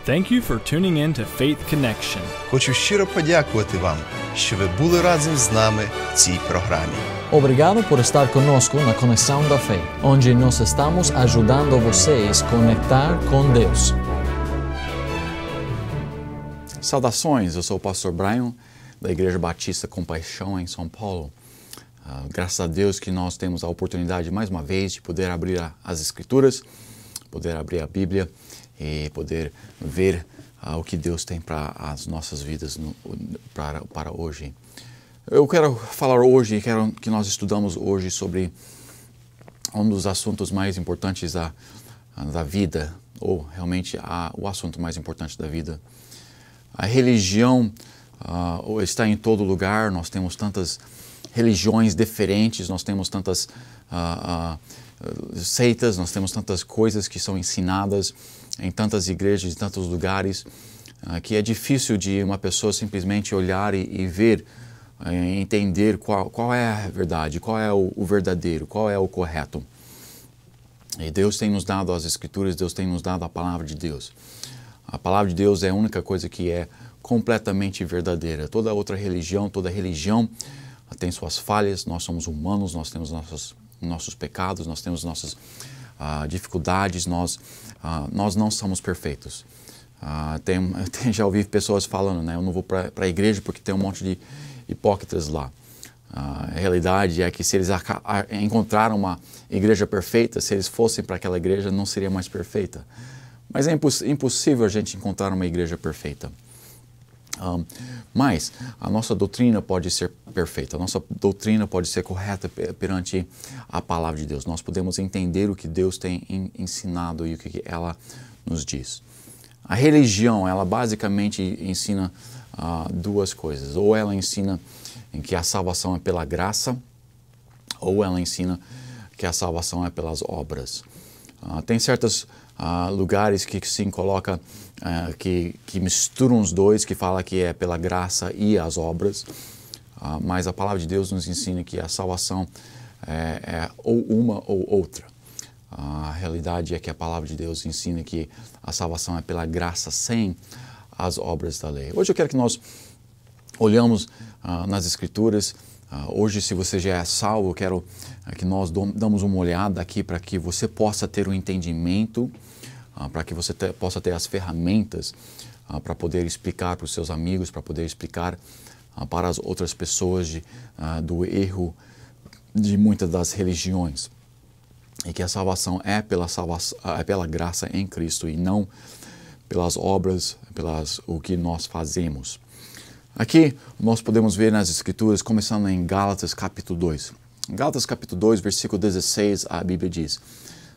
Thank you for tuning in to Faith Connection. Хочу щиро подякувати вам, що ви були разом з нами в цій програмі. Obrigado por estar conosco na Conexão da Fé, onde nós estamos ajudando vocês a conectar com Deus. Saudações, eu sou o pastor Brian, da Igreja Batista Compaixão, em São Paulo. Graças a Deus que nós temos a oportunidade, mais uma vez, de poder abrir as Escrituras, poder abrir a Bíblia e poder ver o que Deus tem para as nossas vidas para hoje. Eu quero falar hoje, quero que nós estudamos hoje sobre um dos assuntos mais importantes da vida, ou realmente o assunto mais importante da vida. A religião está em todo lugar, nós temos tantas religiões diferentes, nós temos tantas seitas, nós temos tantas coisas que são ensinadas em tantas igrejas, em tantos lugares, que é difícil de uma pessoa simplesmente olhar e ver, entender qual é a verdade, qual é o verdadeiro, qual é o correto. E Deus tem nos dado as Escrituras, Deus tem nos dado a Palavra de Deus. A Palavra de Deus é a única coisa que é completamente verdadeira. Toda outra religião, toda religião tem suas falhas, nós somos humanos, nós temos nossos pecados, nós temos nossas dificuldades, nós não somos perfeitos. Já ouvi pessoas falando, né, eu não vou para a igreja porque tem um monte de hipócritas lá. A realidade é que se eles encontraram uma igreja perfeita, se eles fossem para aquela igreja, não seria mais perfeita. Mas é impossível a gente encontrar uma igreja perfeita. Mas a nossa doutrina pode ser perfeita, a nossa doutrina pode ser correta perante a Palavra de Deus. Nós podemos entender o que Deus tem ensinado e o que ela nos diz. A religião, ela basicamente ensina duas coisas. Ou ela ensina que a salvação é pela graça, ou ela ensina que a salvação é pelas obras. Tem certos lugares que se coloca, que misturam os dois, que fala que é pela graça e as obras, mas a Palavra de Deus nos ensina que a salvação é ou uma ou outra. A realidade é que a Palavra de Deus ensina que a salvação é pela graça sem as obras da lei. Hoje eu quero que nós olhamos nas Escrituras. Hoje, se você já é salvo, eu quero que nós damos uma olhada aqui para que você possa ter um entendimento, para que você possa ter as ferramentas para poder explicar para os seus amigos, para poder explicar para as outras pessoas do erro de muitas das religiões. E que a salvação é pela graça em Cristo e não pelas obras, o que nós fazemos. Aqui nós podemos ver nas Escrituras, começando em Gálatas capítulo 2. Em Gálatas capítulo 2, versículo 16, a Bíblia diz: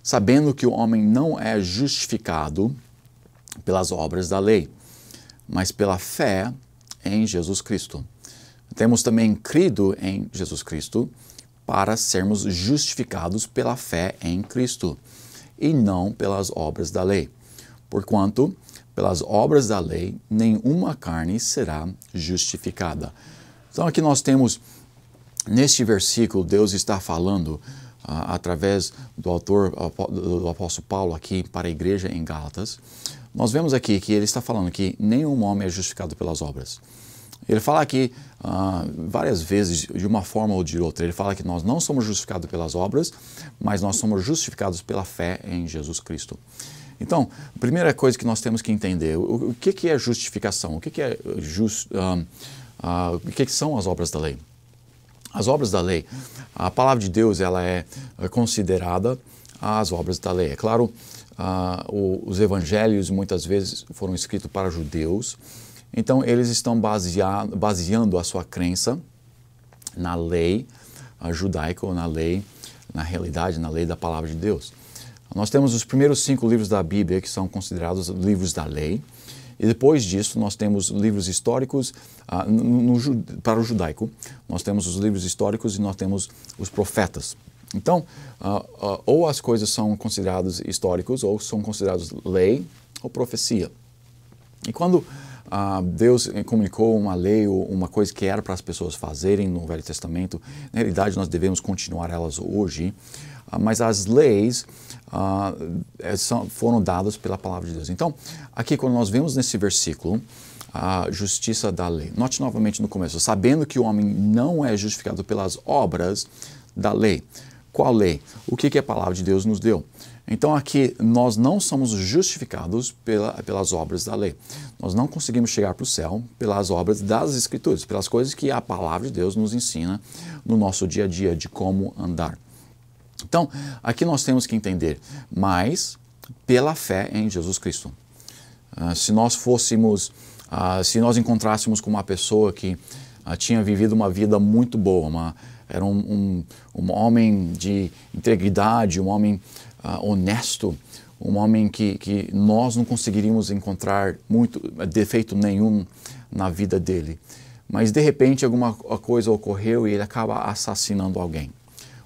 sabendo que o homem não é justificado pelas obras da lei, mas pela fé em Jesus Cristo. Temos também crido em Jesus Cristo para sermos justificados pela fé em Cristo, e não pelas obras da lei. Porquanto, pelas obras da lei, nenhuma carne será justificada. Então aqui nós temos, neste versículo, Deus está falando através do autor, do apóstolo Paulo aqui para a igreja em Gálatas. Nós vemos aqui que ele está falando que nenhum homem é justificado pelas obras. Ele fala aqui várias vezes, de uma forma ou de outra, ele fala que nós não somos justificados pelas obras, mas nós somos justificados pela fé em Jesus Cristo. Então, a primeira coisa que nós temos que entender, o que é justificação? O que são as obras da lei? As obras da lei, a palavra de Deus, ela é considerada as obras da lei. É claro, os evangelhos muitas vezes foram escritos para judeus, então eles estão baseando a sua crença na lei judaica, ou na realidade, na lei da palavra de Deus. Nós temos os primeiros 5 livros da Bíblia, que são considerados livros da lei, e depois disso nós temos livros históricos para o judaico. Nós temos os livros históricos e nós temos os profetas. Então, ou as coisas são consideradas históricos, ou são consideradas lei ou profecia. E quando Deus comunicou uma lei ou uma coisa que era para as pessoas fazerem no Velho Testamento, na realidade nós devemos continuar elas hoje. mas as leis foram dadas pela palavra de Deus. Então, aqui quando nós vemos nesse versículo, a justiça da lei. Note novamente no começo, sabendo que o homem não é justificado pelas obras da lei. Qual lei? O que a palavra de Deus nos deu? Então aqui nós não somos justificados pelas obras da lei. Nós não conseguimos chegar para o céu pelas obras das Escrituras, pelas coisas que a palavra de Deus nos ensina no nosso dia a dia, de como andar. Então, aqui nós temos que entender, mas pela fé em Jesus Cristo. Se nós encontrássemos com uma pessoa que tinha vivido uma vida muito boa, era um homem de integridade, um homem honesto, um homem que nós não conseguiríamos encontrar defeito nenhum na vida dele. Mas de repente alguma coisa ocorreu e ele acaba assassinando alguém.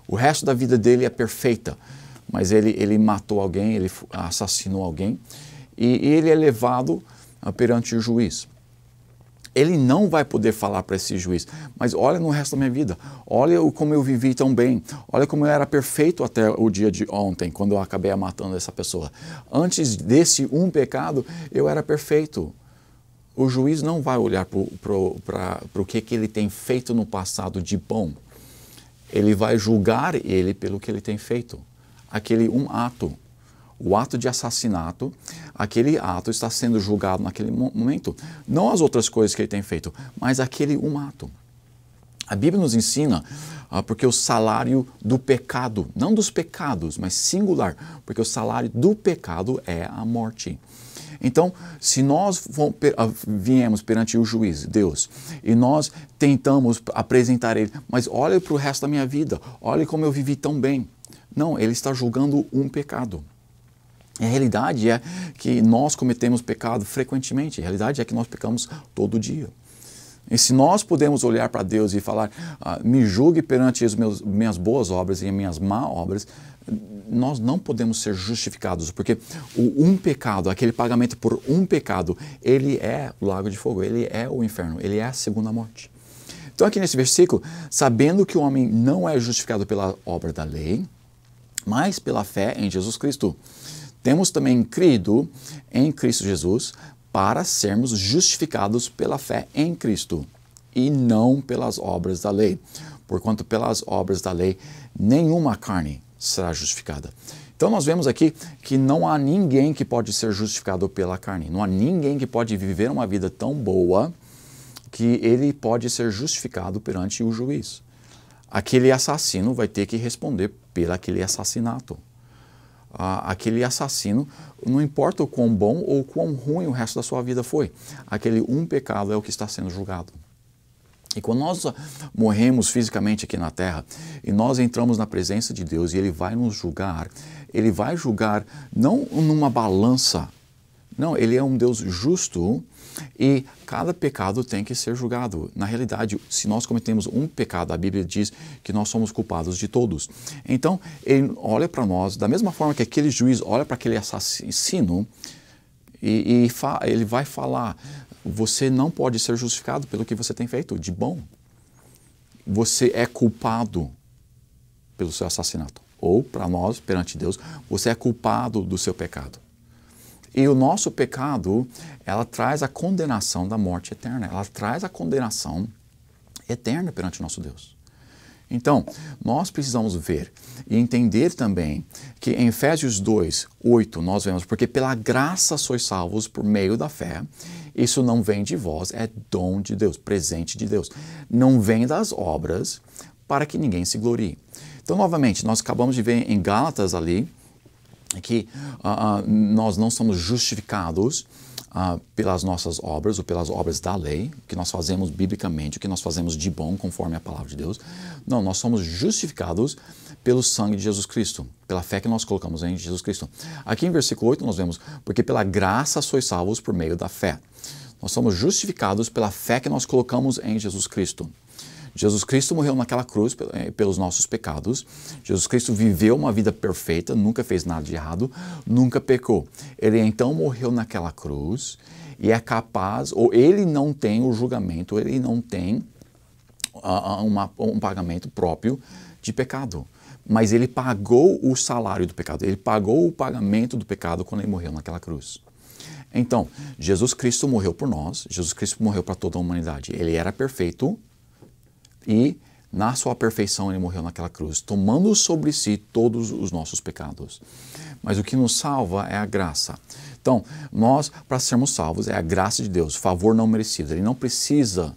O resto da vida dele é perfeita, mas ele matou alguém, ele assassinou alguém e ele é levado perante o juiz. Ele não vai poder falar para esse juiz, mas olha no resto da minha vida, olha como eu vivi tão bem, olha como eu era perfeito até o dia de ontem, quando eu acabei matando essa pessoa. Antes desse pecado, eu era perfeito. O juiz não vai olhar para o que ele tem feito no passado de bom. Ele vai julgar ele pelo que ele tem feito. Aquele ato. O ato de assassinato, aquele ato está sendo julgado naquele momento. Não as outras coisas que ele tem feito, mas aquele ato. A Bíblia nos ensina, porque o salário do pecado, não dos pecados, mas singular, porque o salário do pecado é a morte. Então, se nós viemos perante o juiz, Deus, e nós tentamos apresentar ele, mas olha para o resto da minha vida, olha como eu vivi tão bem. Não, ele está julgando pecado. A realidade é que nós cometemos pecado frequentemente. A realidade é que nós pecamos todo dia. E se nós podemos olhar para Deus e falar, me julgue perante as minhas boas obras e as minhas más obras, nós não podemos ser justificados, porque o pecado, aquele pagamento por pecado, ele é o lago de fogo, ele é o inferno, ele é a segunda morte. Então aqui nesse versículo, sabendo que o homem não é justificado pela obra da lei, mas pela fé em Jesus Cristo. Temos também crido em Cristo Jesus para sermos justificados pela fé em Cristo e não pelas obras da lei, porquanto pelas obras da lei nenhuma carne será justificada. Então nós vemos aqui que não há ninguém que pode ser justificado pela carne, não há ninguém que pode viver uma vida tão boa que ele pode ser justificado perante o juiz. Aquele assassino vai ter que responder pelo aquele assassinato. Aquele assassino, não importa o quão bom ou quão ruim o resto da sua vida foi, aquele pecado é o que está sendo julgado. E quando nós morremos fisicamente aqui na terra e nós entramos na presença de Deus e Ele vai nos julgar, Ele vai julgar não numa balança, não, Ele é um Deus justo e cada pecado tem que ser julgado. Na realidade, se nós cometemos pecado, a Bíblia diz que nós somos culpados de todos. Então, Ele olha para nós, da mesma forma que aquele juiz olha para aquele assassino e ele vai falar, você não pode ser justificado pelo que você tem feito de bom. Você é culpado pelo seu assassinato. Ou, para nós, perante Deus, você é culpado do seu pecado. E o nosso pecado, ela traz a condenação da morte eterna. Ela traz a condenação eterna perante o nosso Deus. Então, nós precisamos ver e entender também que em Efésios 2:8 nós vemos, porque pela graça sois salvos por meio da fé, isso não vem de vós, é dom de Deus, presente de Deus. Não vem das obras para que ninguém se glorie. Então, novamente, nós acabamos de ver em Gálatas ali, que nós não somos justificados pelas nossas obras ou pelas obras da lei, o que nós fazemos biblicamente, o que nós fazemos de bom conforme a palavra de Deus. Não, nós somos justificados pelo sangue de Jesus Cristo, pela fé que nós colocamos em Jesus Cristo. Aqui em versículo 8 nós vemos, porque pela graça sois salvos por meio da fé. Nós somos justificados pela fé que nós colocamos em Jesus Cristo. Jesus Cristo morreu naquela cruz pelos nossos pecados. Jesus Cristo viveu uma vida perfeita, nunca fez nada de errado, nunca pecou. Ele então morreu naquela cruz e é capaz, ou ele não tem o julgamento, ele não tem um pagamento próprio de pecado. mas ele pagou o salário do pecado, ele pagou o pagamento do pecado quando ele morreu naquela cruz. Então, Jesus Cristo morreu por nós, Jesus Cristo morreu para toda a humanidade. Ele era perfeito e na sua perfeição ele morreu naquela cruz, tomando sobre si todos os nossos pecados. Mas o que nos salva é a graça. Então, nós, para sermos salvos, é a graça de Deus, favor não merecido. Ele não precisa,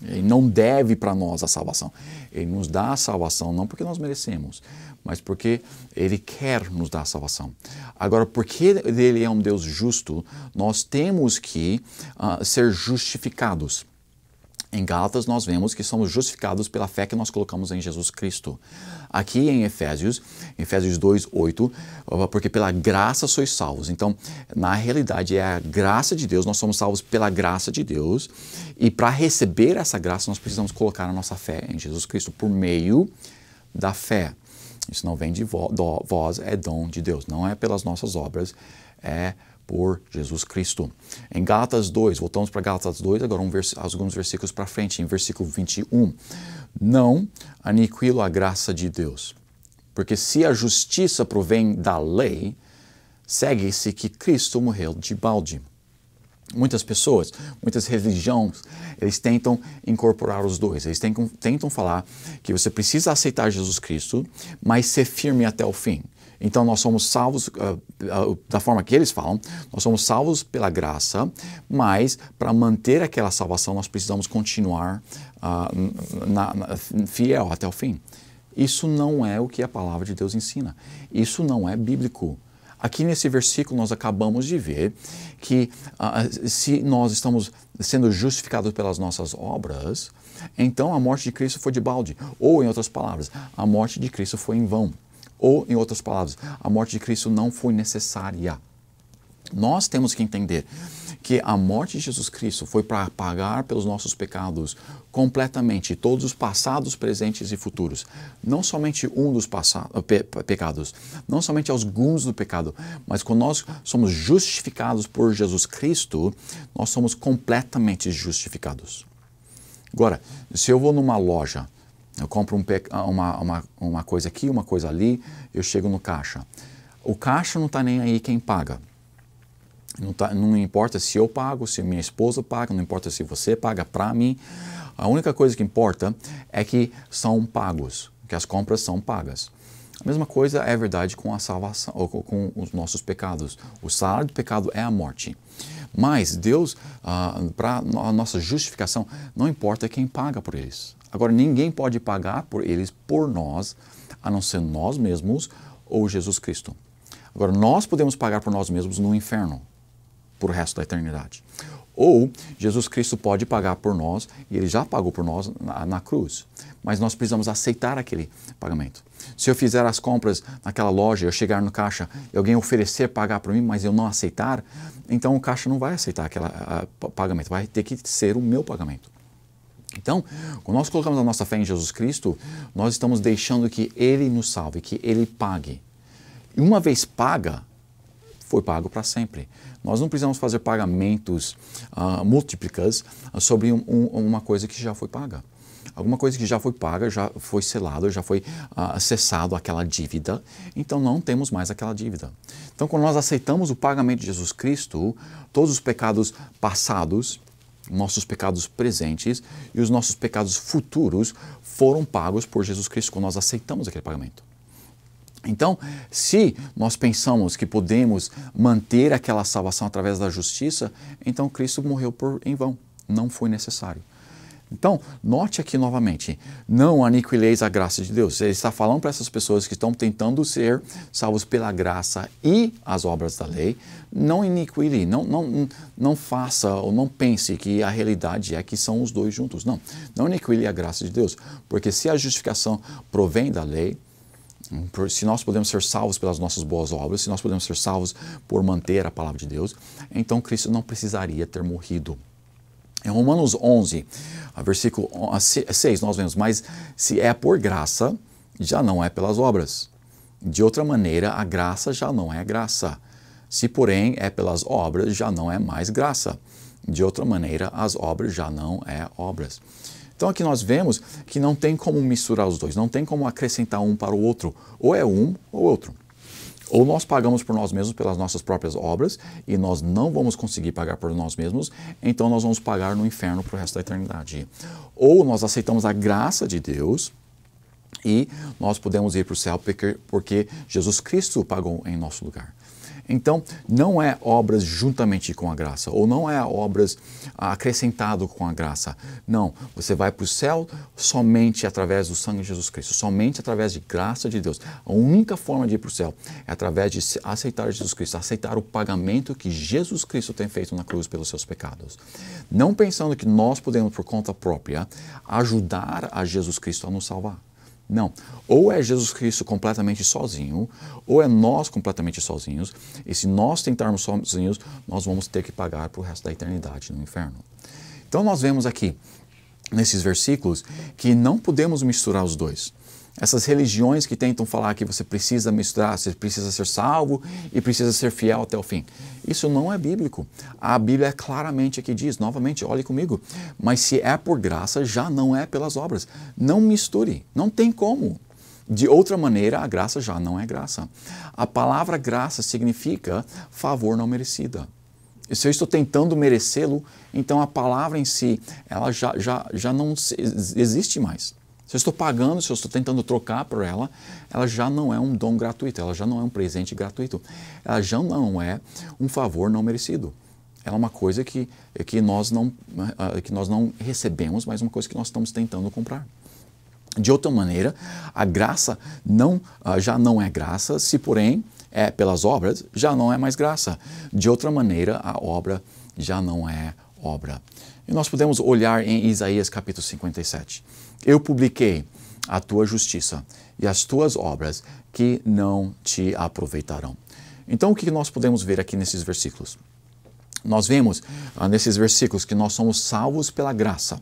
ele não deve para nós a salvação. Ele nos dá a salvação não porque nós merecemos, mas porque Ele quer nos dar a salvação. Agora, porque Ele é um Deus justo, nós temos que ser justificados. Em Gálatas nós vemos que somos justificados pela fé que nós colocamos em Jesus Cristo. Aqui em Efésios 2:8, porque pela graça sois salvos. Então, na realidade é a graça de Deus, nós somos salvos pela graça de Deus, e para receber essa graça nós precisamos colocar a nossa fé em Jesus Cristo por meio da fé. Isso não vem de vós, é dom de Deus, não é pelas nossas obras, é por Jesus Cristo. Em Gálatas 2, voltamos para Gálatas 2, agora alguns versículos para frente, em versículo 21. Não aniquilo a graça de Deus, porque se a justiça provém da lei, segue-se que Cristo morreu de balde. Muitas pessoas, muitas religiões, eles tentam incorporar os dois. Eles tentam falar que você precisa aceitar Jesus Cristo, mas ser firme até o fim. Então nós somos salvos, da forma que eles falam, nós somos salvos pela graça, mas para manter aquela salvação nós precisamos continuar fiel até o fim. Isso não é o que a palavra de Deus ensina. Isso não é bíblico. Aqui nesse versículo nós acabamos de ver que se nós estamos sendo justificados pelas nossas obras, então a morte de Cristo foi de balde. Ou, em outras palavras, a morte de Cristo foi em vão. Ou, em outras palavras, a morte de Cristo não foi necessária. Nós temos que entender que a morte de Jesus Cristo foi para pagar pelos nossos pecados completamente, todos os passados, presentes e futuros. Não somente um dos pecados, não somente alguns do pecado, mas quando nós somos justificados por Jesus Cristo, nós somos completamente justificados. Agora, se eu vou numa loja, eu compro uma coisa aqui, uma coisa ali, eu chego no caixa. O caixa não está nem aí quem paga. Não importa se eu pago, se minha esposa paga, não importa se você paga para mim. A única coisa que importa é que são pagos, que as compras são pagas. A mesma coisa é verdade com a salvação, ou com os nossos pecados. O salário do pecado é a morte. Mas Deus, para a nossa justificação, não importa quem paga por eles. Agora, ninguém pode pagar por eles, por nós, a não ser nós mesmos ou Jesus Cristo. Agora, nós podemos pagar por nós mesmos no inferno, por o resto da eternidade. Ou Jesus Cristo pode pagar por nós, e Ele já pagou por nós na cruz. Mas nós precisamos aceitar aquele pagamento. Se eu fizer as compras naquela loja, eu chegar no caixa e alguém oferecer pagar por mim, mas eu não aceitar, então o caixa não vai aceitar aquele pagamento, vai ter que ser o meu pagamento. Então, quando nós colocamos a nossa fé em Jesus Cristo, nós estamos deixando que Ele nos salve, que Ele pague. E uma vez paga, foi pago para sempre. Nós não precisamos fazer pagamentos múltiplicas sobre uma coisa que já foi paga. Alguma coisa que já foi paga, já foi selada, já foi cessado aquela dívida, então não temos mais aquela dívida. Então, quando nós aceitamos o pagamento de Jesus Cristo, todos os pecados passados, nossos pecados presentes e os nossos pecados futuros foram pagos por Jesus Cristo quando nós aceitamos aquele pagamento. Então, se nós pensamos que podemos manter aquela salvação através da justiça, então Cristo morreu em vão, não foi necessário. Então, note aqui novamente, não aniquileis a graça de Deus. Ele está falando para essas pessoas que estão tentando ser salvos pela graça e as obras da lei, não aniquile, não faça ou não pense que a realidade é que são os dois juntos. Não aniquile a graça de Deus, porque se a justificação provém da lei, se nós podemos ser salvos pelas nossas boas obras, se nós podemos ser salvos por manter a palavra de Deus, então Cristo não precisaria ter morrido. Em Romanos 11, versículo 6, nós vemos, mas se é por graça, já não é pelas obras. De outra maneira, a graça já não é graça. Se, porém, é pelas obras, já não é mais graça. De outra maneira, as obras já não é obras. Então aqui nós vemos que não tem como misturar os dois, não tem como acrescentar um para o outro, ou é um ou outro. Ou nós pagamos por nós mesmos pelas nossas próprias obras e nós não vamos conseguir pagar por nós mesmos, então nós vamos pagar no inferno para o resto da eternidade. Ou nós aceitamos a graça de Deus e nós podemos ir para o céu porque Jesus Cristo pagou em nosso lugar. Então, não é obras juntamente com a graça, ou não é obras acrescentado com a graça. Não, você vai para o céu somente através do sangue de Jesus Cristo, somente através de graça de Deus. A única forma de ir para o céu é através de aceitar Jesus Cristo, aceitar o pagamento que Jesus Cristo tem feito na cruz pelos seus pecados. Não pensando que nós podemos, por conta própria, ajudar a Jesus Cristo a nos salvar. Não, ou é Jesus Cristo completamente sozinho, ou é nós completamente sozinhos, e se nós tentarmos sozinhos, nós vamos ter que pagar para o resto da eternidade no inferno. Então nós vemos aqui, nesses versículos, que não podemos misturar os dois. Essas religiões que tentam falar que você precisa misturar, você precisa ser salvo e precisa ser fiel até o fim. Isso não é bíblico. A Bíblia claramente aqui diz, novamente, olhe comigo, mas se é por graça, já não é pelas obras. Não misture, não tem como. De outra maneira, a graça já não é graça. A palavra graça significa favor não merecida. E se eu estou tentando merecê-lo, então a palavra em si, ela já não existe mais. Se eu estou pagando, se eu estou tentando trocar por ela, ela já não é um dom gratuito, ela já não é um presente gratuito, ela já não é um favor não merecido. Ela é uma coisa que nós não recebemos, mas uma coisa que nós estamos tentando comprar. De outra maneira, a graça já não é graça, se porém é pelas obras, já não é mais graça. De outra maneira, a obra já não é obra. E nós podemos olhar em Isaías capítulo 57. Eu publiquei a tua justiça e as tuas obras que não te aproveitarão. Então, o que nós podemos ver aqui nesses versículos? Nós vemos nesses versículos que nós somos salvos pela graça.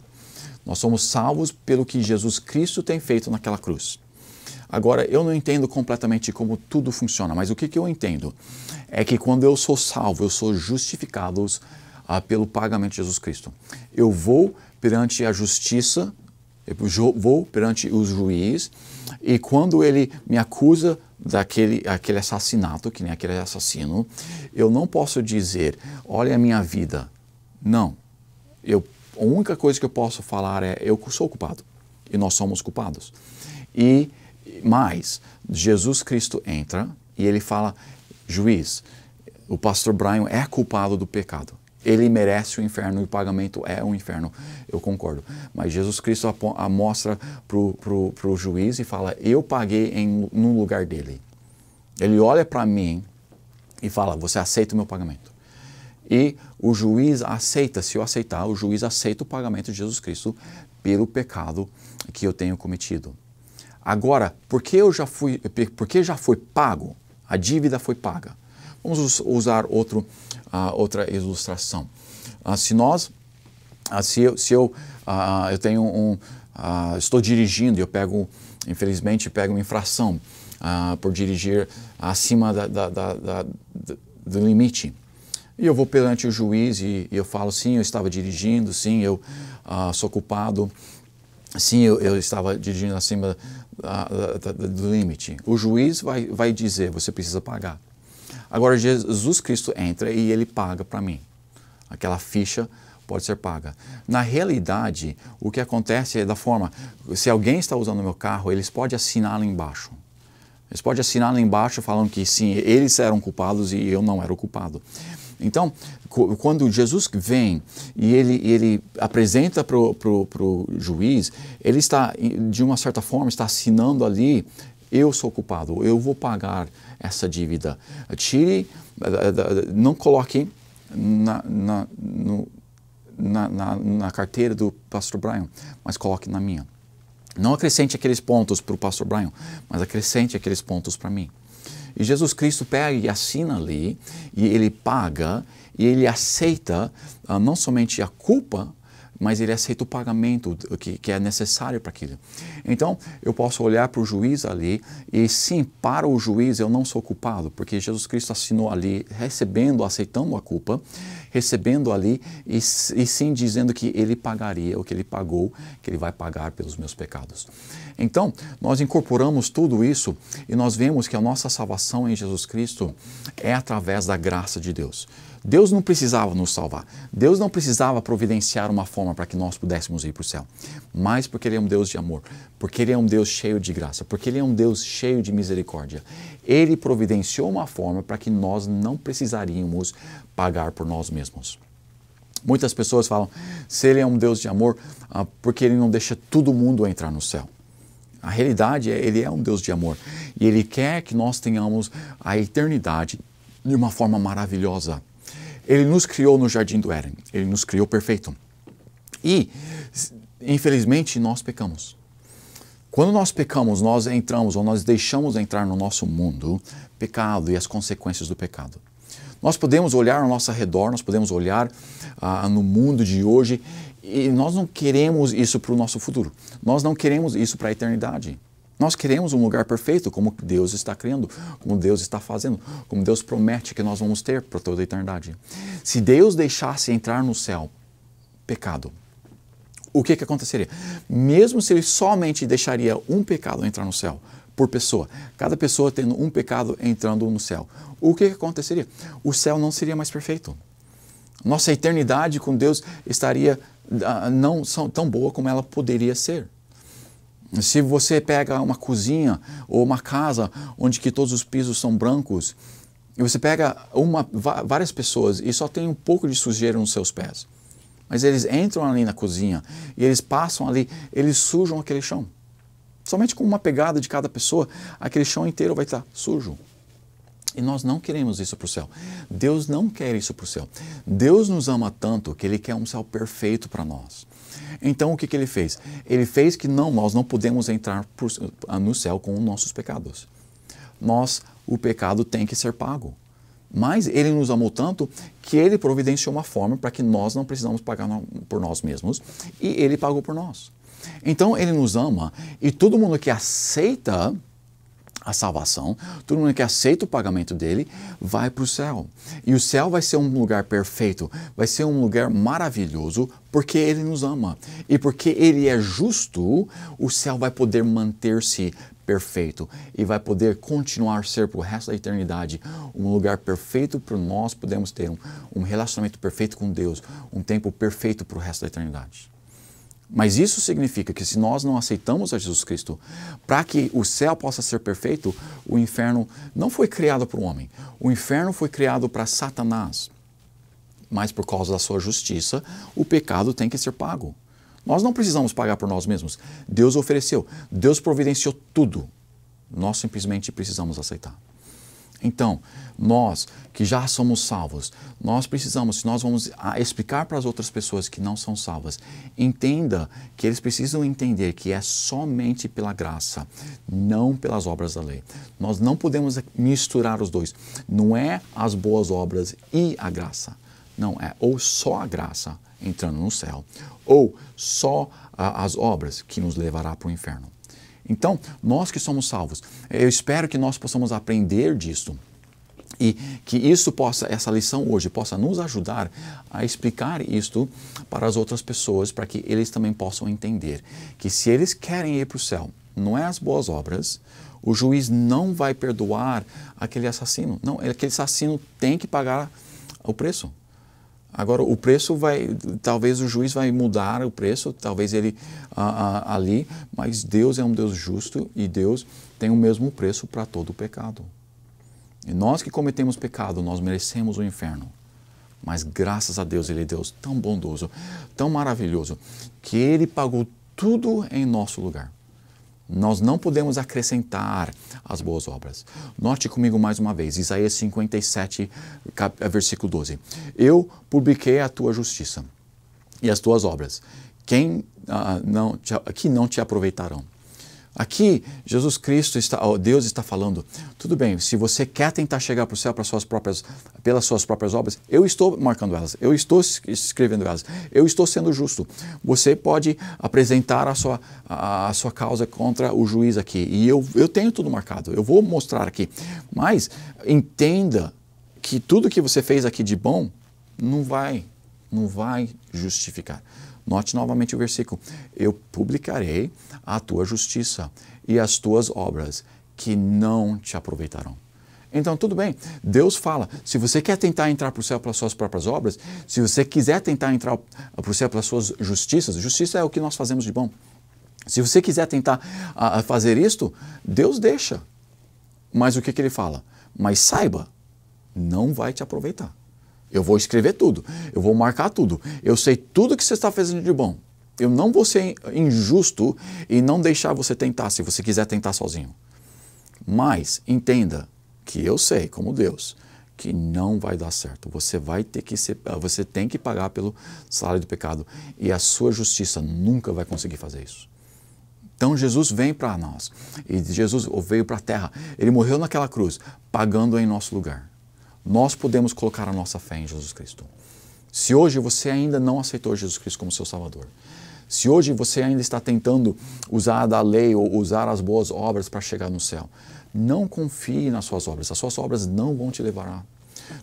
Nós somos salvos pelo que Jesus Cristo tem feito naquela cruz. Agora, eu não entendo completamente como tudo funciona, mas o que eu entendo é que quando eu sou salvo, eu sou justificado pelo pagamento de Jesus Cristo. Eu vou perante a justiça, eu vou perante o juiz, e quando ele me acusa daquele assassinato, que nem aquele assassino, eu não posso dizer, olha a minha vida. Não. A única coisa que eu posso falar é, eu sou culpado, e nós somos culpados. Mas Jesus Cristo entra e ele fala, juiz, o pastor Brian é culpado do pecado. Ele merece o inferno e o pagamento é o inferno. Eu concordo. Mas Jesus Cristo mostra para o juiz e fala, eu paguei no lugar dele. Ele olha para mim e fala, você aceita o meu pagamento? E o juiz aceita, se eu aceitar, o juiz aceita o pagamento de Jesus Cristo pelo pecado que eu tenho cometido. Agora, porque já foi pago, a dívida foi paga. Vamos usar outra ilustração. Eu tenho estou dirigindo e eu infelizmente pego uma infração por dirigir acima do limite. E eu vou perante o juiz e eu falo, sim, eu estava dirigindo, sim, eu sou culpado, sim, eu estava dirigindo acima do limite. O juiz vai dizer, você precisa pagar. Agora Jesus Cristo entra e ele paga para mim. Aquela ficha pode ser paga. Na realidade, o que acontece é da forma, se alguém está usando o meu carro, eles podem assinar lá embaixo. Eles podem assinar lá embaixo falando que sim, eles eram culpados e eu não era o culpado. Então, quando Jesus vem e ele apresenta para o juiz, ele está, de uma certa forma, está assinando ali, eu sou culpado, eu vou pagar essa dívida. Não coloque na carteira do pastor Brian, mas coloque na minha. Não acrescente aqueles pontos para o pastor Brian, mas acrescente aqueles pontos para mim. E Jesus Cristo pega e assina ali, e ele paga, e ele aceita não somente a culpa, mas ele aceita o pagamento que é necessário para aquilo. Então, eu posso olhar para o juiz ali, e sim, para o juiz eu não sou culpado, porque Jesus Cristo assinou ali, aceitando a culpa, recebendo ali e sim dizendo que Ele pagaria o que Ele pagou, que Ele vai pagar pelos meus pecados. Então, nós incorporamos tudo isso e nós vemos que a nossa salvação em Jesus Cristo é através da graça de Deus. Deus não precisava nos salvar. Deus não precisava providenciar uma forma para que nós pudéssemos ir para o céu. Mas porque Ele é um Deus de amor, porque Ele é um Deus cheio de graça, porque Ele é um Deus cheio de misericórdia. Ele providenciou uma forma para que nós não precisaríamos pagar por nós mesmos. Muitas pessoas falam, se Ele é um Deus de amor, porque Ele não deixa todo mundo entrar no céu. A realidade é, Ele é um Deus de amor e Ele quer que nós tenhamos a eternidade de uma forma maravilhosa. Ele nos criou no Jardim do Éden, Ele nos criou perfeito. E, infelizmente, nós pecamos. Quando nós pecamos, nós entramos ou nós deixamos entrar no nosso mundo pecado e as consequências do pecado. Nós podemos olhar ao nosso redor, nós podemos olhar no mundo de hoje e nós não queremos isso para o nosso futuro. Nós não queremos isso para a eternidade. Nós queremos um lugar perfeito, como Deus está criando, como Deus está fazendo, como Deus promete que nós vamos ter por toda a eternidade. Se Deus deixasse entrar no céu pecado, o que aconteceria? Mesmo se Ele somente deixaria um pecado entrar no céu, por pessoa, cada pessoa tendo um pecado entrando no céu, o que aconteceria? O céu não seria mais perfeito. Nossa eternidade com Deus estaria não tão boa como ela poderia ser. Se você pega uma cozinha ou uma casa onde que todos os pisos são brancos, e você pega várias pessoas e só tem um pouco de sujeira nos seus pés, mas eles entram ali na cozinha e eles passam ali, eles sujam aquele chão. Somente com uma pegada de cada pessoa, aquele chão inteiro vai estar sujo. E nós não queremos isso para o céu. Deus não quer isso para o céu. Deus nos ama tanto que Ele quer um céu perfeito para nós. Então o que Ele fez? Ele fez que nós não podemos entrar no céu com os nossos pecados. O pecado tem que ser pago. Mas Ele nos amou tanto que Ele providenciou uma forma para que nós não precisamos pagar por nós mesmos e Ele pagou por nós. Então Ele nos ama e todo mundo que aceita a salvação, todo mundo que aceita o pagamento dele, vai para o céu. E o céu vai ser um lugar perfeito, vai ser um lugar maravilhoso, porque Ele nos ama. E porque Ele é justo, o céu vai poder manter-se perfeito e vai poder continuar a ser para o resto da eternidade um lugar perfeito para nós podermos ter um relacionamento perfeito com Deus, um tempo perfeito para o resto da eternidade. Mas isso significa que se nós não aceitamos a Jesus Cristo, para que o céu possa ser perfeito, o inferno não foi criado para o homem. O inferno foi criado para Satanás. Mas por causa da sua justiça, o pecado tem que ser pago. Nós não precisamos pagar por nós mesmos. Deus ofereceu, Deus providenciou tudo. Nós simplesmente precisamos aceitar. Então, nós que já somos salvos, nós precisamos, se nós vamos explicar para as outras pessoas que não são salvas, entenda que eles precisam entender que é somente pela graça, não pelas obras da lei. Nós não podemos misturar os dois. Não é as boas obras e a graça. Não, é ou só a graça entrando no céu, ou só as obras que nos levará para o inferno. Então, nós que somos salvos, eu espero que nós possamos aprender disso e que essa lição hoje possa nos ajudar a explicar isto para as outras pessoas, para que eles também possam entender que se eles querem ir para o céu, não é as boas obras, o juiz não vai perdoar aquele assassino. Não, aquele assassino tem que pagar o preço. Agora, o preço talvez o juiz vai mudar o preço, talvez ele ali, mas Deus é um Deus justo e Deus tem o mesmo preço para todo o pecado. E nós que cometemos pecado, nós merecemos o inferno. Mas graças a Deus, Ele é Deus tão bondoso, tão maravilhoso, que Ele pagou tudo em nosso lugar. Nós não podemos acrescentar as boas obras. Note comigo mais uma vez, Isaías 57, versículo 12. Eu publiquei a tua justiça e as tuas obras, que não te aproveitarão. Aqui, Jesus Cristo, Deus está falando, tudo bem, se você quer tentar chegar para o céu pelas suas próprias obras, eu estou marcando elas, eu estou escrevendo elas, eu estou sendo justo. Você pode apresentar a sua causa contra o juiz aqui, e eu tenho tudo marcado, eu vou mostrar aqui. Mas entenda que tudo que você fez aqui de bom não vai justificar. Note novamente o versículo. Eu publicarei a tua justiça e as tuas obras que não te aproveitarão. Então, tudo bem, Deus fala, se você quer tentar entrar para o céu pelas suas próprias obras, se você quiser tentar entrar para o céu pelas suas justiças, justiça é o que nós fazemos de bom. Se você quiser tentar fazer isto, Deus deixa. Mas o que Ele fala? Mas saiba, não vai te aproveitar. Eu vou escrever tudo, eu vou marcar tudo, eu sei tudo que você está fazendo de bom. Eu não vou ser injusto e não deixar você tentar, se você quiser tentar sozinho. Mas entenda que eu sei, como Deus, que não vai dar certo. Você tem que pagar pelo salário do pecado e a sua justiça nunca vai conseguir fazer isso. Então Jesus vem para nós e Jesus veio para a terra. Ele morreu naquela cruz, pagando em nosso lugar. Nós podemos colocar a nossa fé em Jesus Cristo. Se hoje você ainda não aceitou Jesus Cristo como seu Salvador, se hoje você ainda está tentando usar da lei ou usar as boas obras para chegar no céu, não confie nas suas obras. As suas obras não vão te levar lá.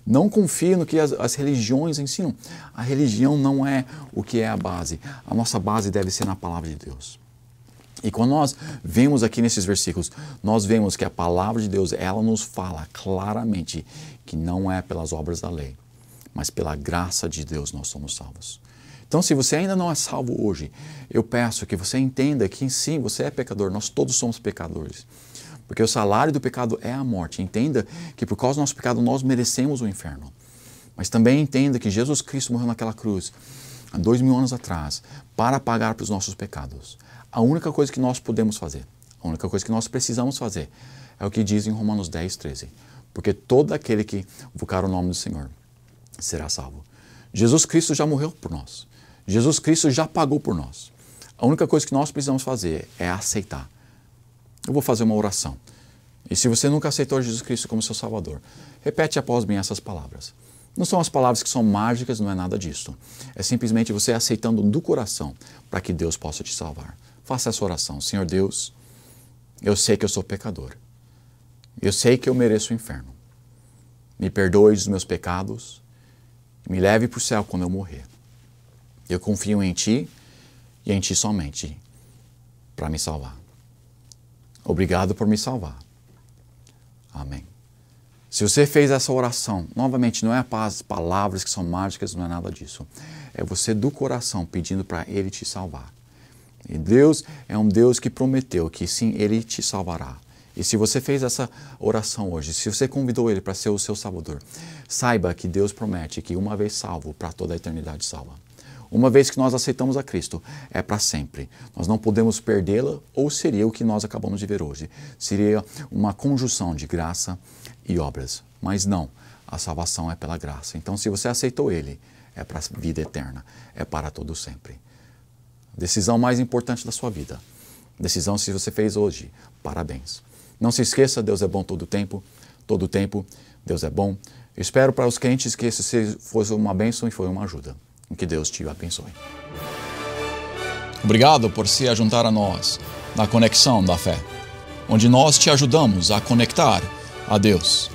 Não confie no que as religiões ensinam. A religião não é o que é a base. A nossa base deve ser na palavra de Deus. E quando nós vemos aqui nesses versículos, nós vemos que a palavra de Deus, ela nos fala claramente que não é pelas obras da lei, mas pela graça de Deus nós somos salvos. Então, se você ainda não é salvo hoje, eu peço que você entenda que sim, você é pecador, nós todos somos pecadores. Porque o salário do pecado é a morte. Entenda que por causa do nosso pecado nós merecemos o inferno. Mas também entenda que Jesus Cristo morreu naquela cruz há 2000 anos atrás para pagar pelos nossos pecados. A única coisa que nós podemos fazer, a única coisa que nós precisamos fazer é o que diz em Romanos 10:13. Porque todo aquele que invocar o nome do Senhor será salvo. Jesus Cristo já morreu por nós. Jesus Cristo já pagou por nós. A única coisa que nós precisamos fazer é aceitar. Eu vou fazer uma oração. E se você nunca aceitou Jesus Cristo como seu Salvador, repete após mim essas palavras. Não são as palavras que são mágicas, não é nada disso. É simplesmente você aceitando do coração para que Deus possa te salvar. Faça essa oração. Senhor Deus, eu sei que eu sou pecador. Eu sei que eu mereço o inferno. Me perdoe dos meus pecados. Me leve para o céu quando eu morrer. Eu confio em Ti e em Ti somente para me salvar. Obrigado por me salvar. Amém. Se você fez essa oração, novamente, não é as palavras que são mágicas, não é nada disso. É você do coração pedindo para Ele te salvar. E Deus é um Deus que prometeu que sim, Ele te salvará. E se você fez essa oração hoje, se você convidou Ele para ser o seu Salvador, saiba que Deus promete que uma vez salvo, para toda a eternidade salva. Uma vez que nós aceitamos a Cristo, é para sempre. Nós não podemos perdê-la, ou seria o que nós acabamos de ver hoje. Seria uma conjunção de graça e obras. Mas não, a salvação é pela graça. Então, se você aceitou Ele, é para a vida eterna, é para todo sempre. Decisão mais importante da sua vida. Decisão se você fez hoje, parabéns. Não se esqueça, Deus é bom todo tempo, Deus é bom. Eu espero para os crentes que esse fosse uma bênção e foi uma ajuda. Que Deus te abençoe. Obrigado por se ajuntar a nós na Conexão da Fé, onde nós te ajudamos a conectar a Deus.